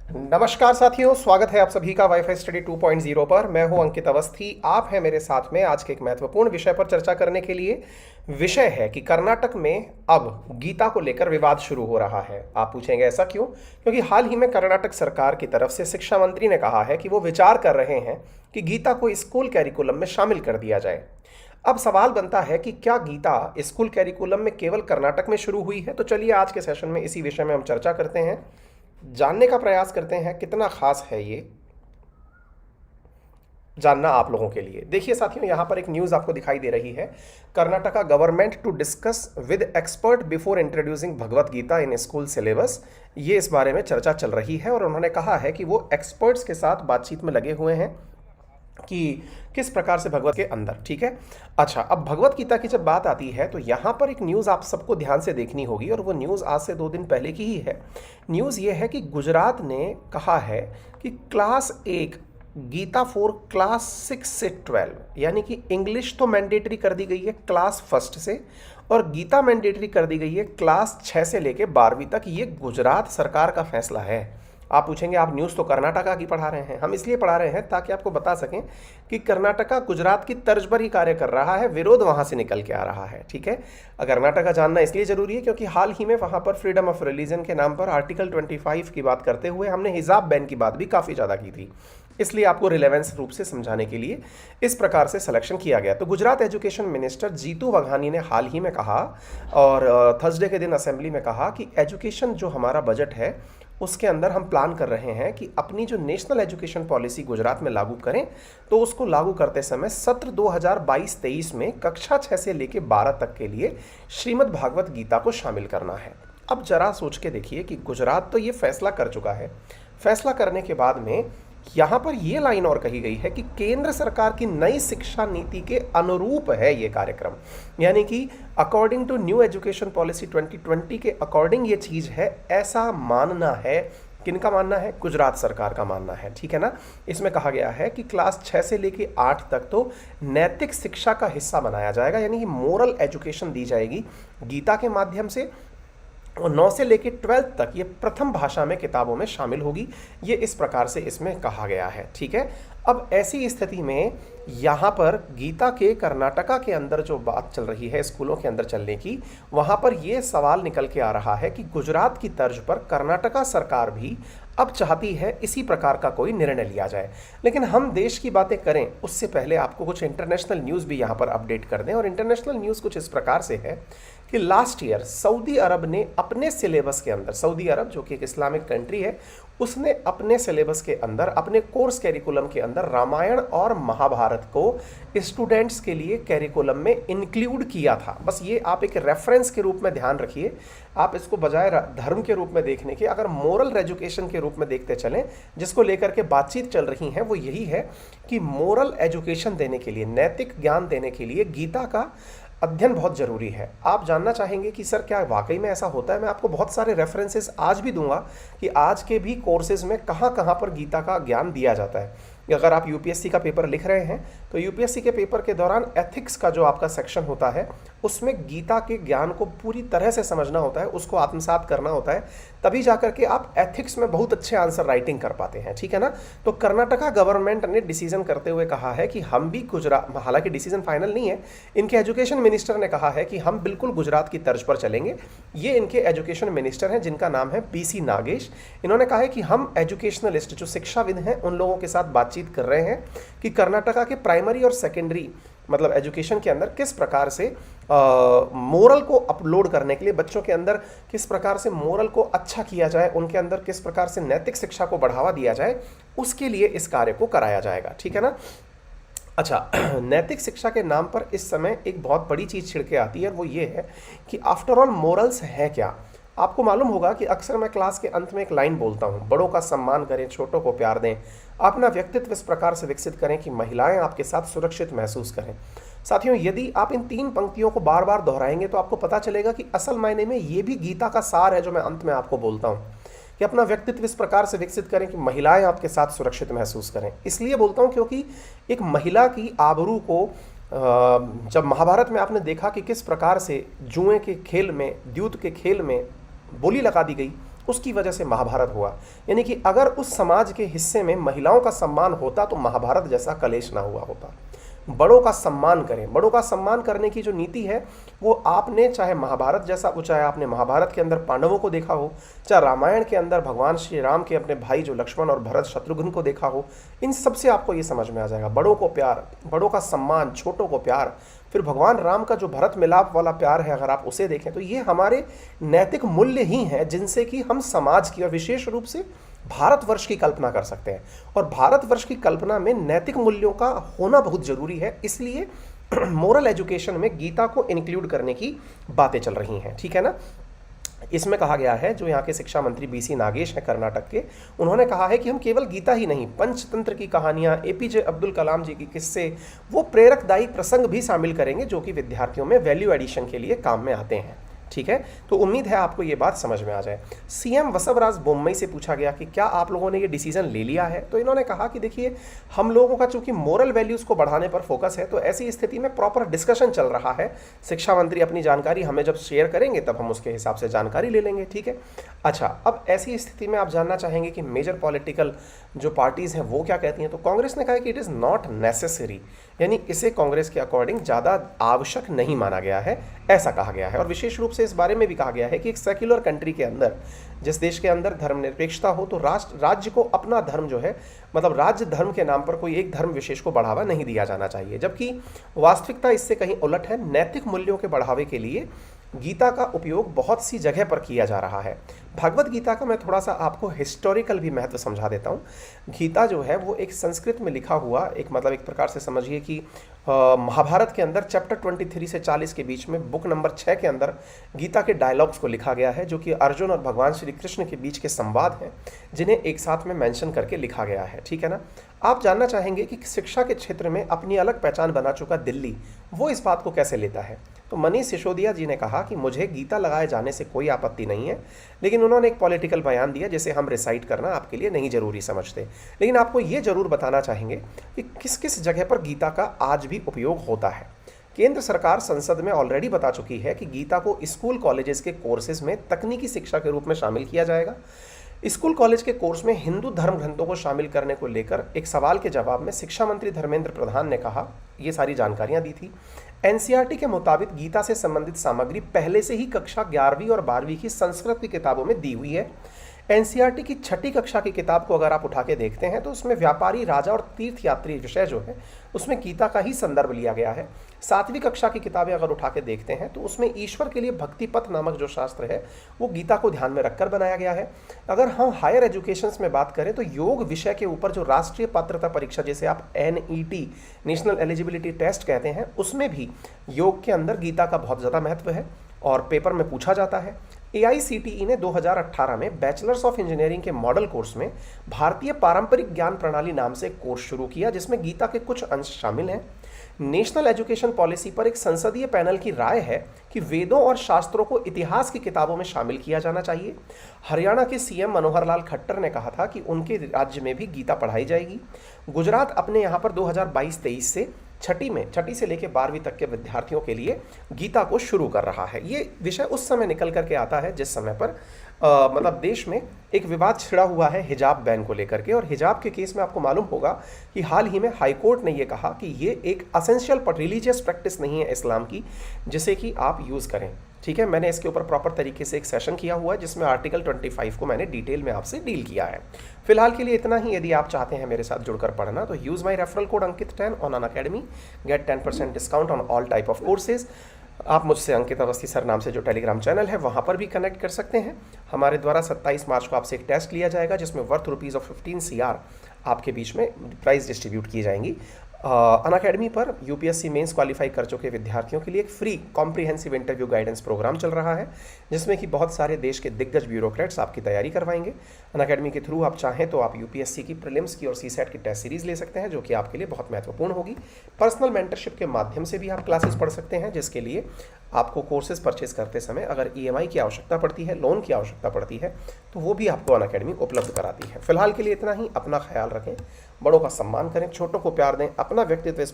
नमस्कार साथियों, स्वागत है आप सभी का वाईफाई स्टडी 2.0 पर। मैं हूं अंकित अवस्थी। आप हैं मेरे साथ में आज के एक महत्वपूर्ण विषय पर चर्चा करने के लिए। विषय है कि कर्नाटक में अब गीता को लेकर विवाद शुरू हो रहा है। आप पूछेंगे ऐसा क्यों? क्योंकि हाल ही में कर्नाटक सरकार की तरफ से शिक्षा मंत्री ने कहा है कि वो विचार कर रहे हैं कि गीता को स्कूल कैरिकुलम में शामिल कर दिया जाए। अब सवाल बनता है कि क्या गीता स्कूल कैरिकुलम में केवल कर्नाटक में शुरू हुई है? तो चलिए आज के सेशन में इसी विषय में हम चर्चा करते हैं, जानने का प्रयास करते हैं कितना खास है ये जानना आप लोगों के लिए। देखिए साथियों, यहां पर एक न्यूज़ आपको दिखाई दे रही है। Karnataka government to discuss with expert before introducing Bhagavad Gita in school syllabus. ये इस बारे में चर्चा चल रही है और उन्होंने कहा है कि वो एक्सपर्ट्स के साथ बातचीत में लगे हुए हैं कि किस प्रकार से भगवत के अंदर। ठीक है। अच्छा, अब भगवत गीता की जब बात आती है तो यहाँ पर एक न्यूज़ आप सबको ध्यान से देखनी होगी और वो न्यूज़ आज से 2 दिन पहले की ही है। न्यूज़ ये है कि गुजरात ने कहा है कि क्लास 1 गीता फॉर क्लास 6 से 12, यानी कि इंग्लिश तो मैंडेटरी कर दी गई है क्लास 1 से और गीता मैंडेटरी कर दी गई है क्लास 6 से लेके 12वीं तक। ये गुजरात सरकार का फैसला है। आप पूछेंगे आप न्यूज़ तो कर्नाटका की पढ़ा रहे हैं। हम इसलिए पढ़ा रहे हैं ताकि आपको बता सकें कि कर्नाटका गुजरात की तर्ज पर ही कार्य कर रहा है, विरोध वहां से निकल के आ रहा है। ठीक है। कर्नाटका जानना इसलिए जरूरी है क्योंकि हाल ही में वहां पर फ्रीडम ऑफ रिलीजन के नाम पर आर्टिकल 25 की बात करते हुए हमने हिजाब बैन की बात भी काफ़ी ज़्यादा की थी। इसलिए आपको रिलेवेंस रूप से समझाने के लिए इस प्रकार से सिलेक्शन किया गया। तो गुजरात एजुकेशन मिनिस्टर जीतू वघानी ने हाल ही में कहा और थर्सडे के दिन असेंबली में कहा कि एजुकेशन जो हमारा बजट है उसके अंदर हम प्लान कर रहे हैं कि अपनी जो नेशनल एजुकेशन पॉलिसी गुजरात में लागू करें, तो उसको लागू करते समय सत्र 2022-23 में कक्षा 6 से लेकर 12 तक के लिए श्रीमद् भागवत गीता को शामिल करना है। अब जरा सोच के देखिए कि गुजरात तो ये फैसला कर चुका है। फैसला करने के बाद में यहाँ पर ये लाइन और कही गई है कि केंद्र सरकार की नई शिक्षा नीति के अनुरूप है ये कार्यक्रम, यानी कि according to new education policy 2020 के अकॉर्डिंग ये चीज़ है, ऐसा मानना है। किनका मानना है? गुजरात सरकार का मानना है। ठीक है ना। इसमें कहा गया है कि क्लास 6 से लेकर 8 तक तो नैतिक शिक्षा का हिस्सा बनाया जाएगा, यानी कि मोरल एजुकेशन दी जाएगी गीता के माध्यम से, और 9 से लेकर 12 तक ये प्रथम भाषा में किताबों में शामिल होगी। ये इस प्रकार से इसमें कहा गया है। ठीक है। अब ऐसी स्थिति में यहाँ पर गीता के कर्नाटका के अंदर जो बात चल रही है स्कूलों के अंदर चलने की, वहाँ पर ये सवाल निकल के आ रहा है कि गुजरात की तर्ज पर कर्नाटका सरकार भी अब चाहती है इसी प्रकार का कोई निर्णय लिया जाए। लेकिन हम देश की बातें करें उससे पहले आपको कुछ इंटरनेशनल न्यूज़ भी यहाँ पर अपडेट कर दें। और इंटरनेशनल न्यूज़ कुछ इस प्रकार से है कि लास्ट ईयर सऊदी अरब ने अपने सिलेबस के अंदर, सऊदी अरब जो कि एक इस्लामिक कंट्री है, उसने अपने सिलेबस के अंदर, अपने कोर्स कैरिकुलम के अंदर रामायण और महाभारत को स्टूडेंट्स के लिए कैरिकुलम में इंक्लूड किया था। बस ये आप एक रेफरेंस के रूप में ध्यान रखिए। आप इसको बजाय धर्म के रूप में देखने के अगर मोरल एजुकेशन के रूप में देखते चलें, जिसको लेकर के बातचीत चल रही है वो यही है कि मोरल एजुकेशन देने के लिए, नैतिक ज्ञान देने के लिए गीता का अध्ययन बहुत जरूरी है। आप जानना चाहेंगे कि सर क्या वाकई में ऐसा होता है? मैं आपको बहुत सारे रेफरेंसेस आज भी दूंगा कि आज के भी कोर्सेज में कहाँ कहाँ पर गीता का ज्ञान दिया जाता है। अगर आप यूपीएससी का पेपर लिख रहे हैं तो यूपीएससी के पेपर के दौरान एथिक्स का जो आपका सेक्शन होता है उसमें गीता के ज्ञान को पूरी तरह से समझना होता है, उसको आत्मसात करना होता है, तभी जाकर के आप एथिक्स में बहुत अच्छे आंसर राइटिंग कर पाते हैं। ठीक है ना। तो कर्नाटका गवर्नमेंट ने डिसीजन करते हुए कहा है कि हम भी गुजरात, हालांकि डिसीजन फाइनल नहीं है, इनके एजुकेशन मिनिस्टर ने कहा है कि हम बिल्कुल गुजरात की तर्ज पर चलेंगे। ये इनके एजुकेशन मिनिस्टर हैं जिनका नाम है पीसी नागेश। इन्होंने कहा है कि हम एजुकेशनलिस्ट जो शिक्षाविद हैं उन लोगों के साथ बातचीत कर रहे हैं कि कर्नाटका के प्राइमरी और सेकेंडरी मतलब एजुकेशन के अंदर किस प्रकार से मोरल को अपलोड करने के लिए बच्चों के अंदर किस प्रकार से मोरल को अच्छा किया जाए, उनके अंदर किस प्रकार से नैतिक शिक्षा को बढ़ावा दिया जाए, उसके लिए इस कार्य को कराया जाएगा। ठीक है ना। अच्छा, नैतिक शिक्षा के नाम पर इस समय एक बहुत बड़ी चीज़ छिड़के आती है और वो ये है कि आफ्टर ऑल मोरल्स है क्या। आपको मालूम होगा कि अक्सर मैं क्लास के अंत में एक लाइन बोलता हूँ, बड़ों का सम्मान करें, छोटों को प्यार दें, अपना व्यक्तित्व इस प्रकार से विकसित करें कि महिलाएं आपके साथ सुरक्षित महसूस करें। साथियों, यदि आप इन 3 पंक्तियों को बार बार दोहराएंगे तो आपको पता चलेगा कि असल मायने में ये भी गीता का सार है जो मैं अंत में आपको बोलता हूँ कि अपना व्यक्तित्व इस प्रकार से विकसित करें कि महिलाएं आपके साथ सुरक्षित महसूस करें। इसलिए बोलता हूँ क्योंकि एक महिला की आबरू को जब महाभारत में आपने देखा कि किस प्रकार से जुए के खेल में, द्यूत के खेल में बोली लगा दी गई, उसकी वजह से महाभारत हुआ। यानी कि अगर उस समाज के हिस्से में महिलाओं का सम्मान होता तो महाभारत जैसा कलेश ना हुआ होता। बड़ों का सम्मान करें। बड़ों का सम्मान करने की जो नीति है वो आपने चाहे महाभारत जैसा, वो चाहे आपने महाभारत के अंदर पांडवों को देखा हो, चाहे रामायण के अंदर भगवान श्री राम के अपने भाई जो लक्ष्मण और भरत शत्रुघ्न को देखा हो, इन सब से आपको ये समझ में आ जाएगा। बड़ों को प्यार, बड़ों का सम्मान, छोटों को प्यार, फिर भगवान राम का जो भरत मिलाप वाला प्यार है अगर आप उसे देखें तो ये हमारे नैतिक मूल्य ही हैं जिनसे कि हम समाज की और विशेष रूप से भारतवर्ष की कल्पना कर सकते हैं। और भारतवर्ष की कल्पना में नैतिक मूल्यों का होना बहुत जरूरी है, इसलिए मोरल एजुकेशन में गीता को इंक्लूड करने की बातें चल रही हैं, ठीक है ना। इसमें कहा गया है, जो यहाँ के शिक्षा मंत्री बीसी नागेश हैं कर्नाटक के, उन्होंने कहा है कि हम केवल गीता ही नहीं, पंचतंत्र की कहानियाँ, एपीजे अब्दुल कलाम जी की किस्से, वो प्रेरकदायी प्रसंग भी शामिल करेंगे जो कि विद्यार्थियों में वैल्यू एडिशन के लिए काम में आते हैं, ठीक है। तो उम्मीद है आपको ये बात समझ में आ जाए। सीएम वसवराज बोम्मई से पूछा गया कि क्या आप लोगों ने ये डिसीजन ले लिया है, तो इन्होंने कहा कि देखिए हम लोगों का चूंकि मोरल वैल्यूज को बढ़ाने पर फोकस है, तो ऐसी स्थिति में प्रॉपर डिस्कशन चल रहा है। शिक्षा मंत्री अपनी जानकारी हमें जब शेयर करेंगे तब हम उसके हिसाब से जानकारी ले लेंगे, ठीक है। अच्छा, अब ऐसी स्थिति में आप जानना चाहेंगे कि मेजर पॉलिटिकल जो पार्टीज हैं वो क्या कहती हैं, तो कांग्रेस ने कहा कि इट इज़ नॉट नेसेसरी, यानी इसे कांग्रेस के अकॉर्डिंग ज़्यादा आवश्यक नहीं माना गया है, ऐसा कहा गया है। और विशेष रूप से इस बारे में भी कहा गया है कि एक सेक्युलर कंट्री के अंदर, जिस देश के अंदर धर्मनिरपेक्षता हो, तो राज्य को अपना धर्म जो है, मतलब राज्य धर्म के नाम पर कोई एक धर्म विशेष को बढ़ावा नहीं दिया जाना चाहिए। जबकि वास्तविकता इससे कहीं उलट है। नैतिक मूल्यों के बढ़ावे के लिए गीता का उपयोग बहुत सी जगह पर किया जा रहा है। भगवत गीता का मैं थोड़ा सा आपको हिस्टोरिकल भी महत्व समझा देता हूँ। गीता जो है वो एक संस्कृत में लिखा हुआ एक, मतलब एक प्रकार से समझिए कि महाभारत के अंदर चैप्टर 23 से 40 के बीच में बुक नंबर 6 के अंदर गीता के डायलॉग्स को लिखा गया है, जो कि अर्जुन और भगवान श्री कृष्ण के बीच के संवाद हैं, जिन्हें एक साथ में मेंशन करके लिखा गया है, ठीक है ना। आप जानना चाहेंगे कि शिक्षा के क्षेत्र में अपनी अलग पहचान बना चुका दिल्ली, वो इस बात को कैसे लेता है। तो मनीष सिसोदिया जी ने कहा कि मुझे गीता लगाए जाने से कोई आपत्ति नहीं है, लेकिन उन्होंने एक पॉलिटिकल बयान दिया जिसे हम रिसाइट करना आपके लिए नहीं जरूरी समझते। लेकिन आपको ये जरूर बताना चाहेंगे कि किस किस जगह पर गीता का आज भी उपयोग होता है। केंद्र सरकार संसद में ऑलरेडी बता चुकी है कि गीता को स्कूल कॉलेजेस के कोर्सेज में तकनीकी शिक्षा के रूप में शामिल किया जाएगा। स्कूल कॉलेज के कोर्स में हिंदू धर्म ग्रंथों को शामिल करने को लेकर एक सवाल के जवाब में शिक्षा मंत्री धर्मेंद्र प्रधान ने कहा, ये सारी जानकारियां दी थी। एनसीईआरटी के मुताबिक गीता से संबंधित सामग्री पहले से ही कक्षा 11वीं और 12वीं की संस्कृत की किताबों में दी हुई है। एनसीईआरटी की 6ठी कक्षा की किताब को अगर आप उठा के देखते हैं तो उसमें व्यापारी, राजा और तीर्थयात्री विषय जो है उसमें गीता का ही संदर्भ लिया गया है। 7वीं कक्षा की किताबें अगर उठा के देखते हैं तो उसमें ईश्वर के लिए भक्ति पथ नामक जो शास्त्र है वो गीता को ध्यान में रखकर बनाया गया है। अगर हम हायर एजुकेशन में बात करें तो योग विषय के ऊपर जो राष्ट्रीय पात्रता परीक्षा, जिसे आप NET नेशनल एलिजिबिलिटी टेस्ट कहते हैं, उसमें भी योग के अंदर गीता का बहुत ज़्यादा महत्व है और पेपर में पूछा जाता है। AICTE ने 2018 में बैचलर्स ऑफ इंजीनियरिंग के मॉडल कोर्स में भारतीय पारंपरिक ज्ञान प्रणाली नाम से एक कोर्स शुरू किया, जिसमें गीता के कुछ अंश शामिल हैं। नेशनल एजुकेशन पॉलिसी पर एक संसदीय पैनल की राय है कि वेदों और शास्त्रों को इतिहास की किताबों में शामिल किया जाना चाहिए। हरियाणा के सीएम मनोहर लाल खट्टर ने कहा था कि उनके राज्य में भी गीता पढ़ाई जाएगी। गुजरात अपने यहाँ पर 2022-23 से छठी से लेकर 12वीं तक के विद्यार्थियों के लिए गीता को शुरू कर रहा है। ये विषय उस समय निकल करके आता है जिस समय पर मतलब देश में एक विवाद छिड़ा हुआ है हिजाब बैन को लेकर के। और हिजाब के केस में आपको मालूम होगा कि हाल ही में हाई कोर्ट ने ये कहा कि ये एक असेंशियल रिलीजियस प्रैक्टिस नहीं है इस्लाम की, जिसे कि आप यूज़ करें, ठीक है। मैंने इसके ऊपर प्रॉपर तरीके से एक सेशन किया हुआ है जिसमें आर्टिकल 25 को मैंने डिटेल में आपसे डील किया है। फिलहाल के लिए इतना ही। यदि आप चाहते हैं मेरे साथ जुड़कर पढ़ना तो use my referral code Ankit 10 on Unacademy, get 10% discount on all type of courses. आप मुझसे अंकित अवस्थी सर नाम से जो टेलीग्राम चैनल है वहाँ पर भी कनेक्ट कर सकते हैं। हमारे द्वारा 27 मार्च को आपसे एक टेस्ट लिया जाएगा जिसमें वर्थ ₹15 CR आपके बीच में प्राइज डिस्ट्रीब्यूट की जाएंगी। अनअकैडमी पर यूपीएससी मेंस क्वालिफाई कर चुके विद्यार्थियों के लिए एक free comprehensive interview guidance program चल रहा है, जिसमें कि बहुत सारे देश के दिग्गज ब्यूरोक्रेट्स आपकी तैयारी करवाएंगे। अनअकैडमी के थ्रू आप चाहें तो आप यूपीएससी की प्रीलिम्स की और सीसैट की टेस्ट सीरीज ले सकते हैं, जो कि आपके लिए बहुत महत्वपूर्ण होगी। पर्सनल मेंटरशिप के माध्यम से भी आप क्लासेस पढ़ सकते हैं, जिसके लिए आपको कोर्सेज परचेज करते समय अगर EMI की आवश्यकता पड़ती है, लोन की आवश्यकता पड़ती है, तो वो भी आपको अनअकैडमी उपलब्ध कराती है। फिलहाल के लिए इतना ही। अपना ख्याल रखें, बड़ों का सम्मान करें, छोटों को प्यार दें, अपना व्यक्तित्व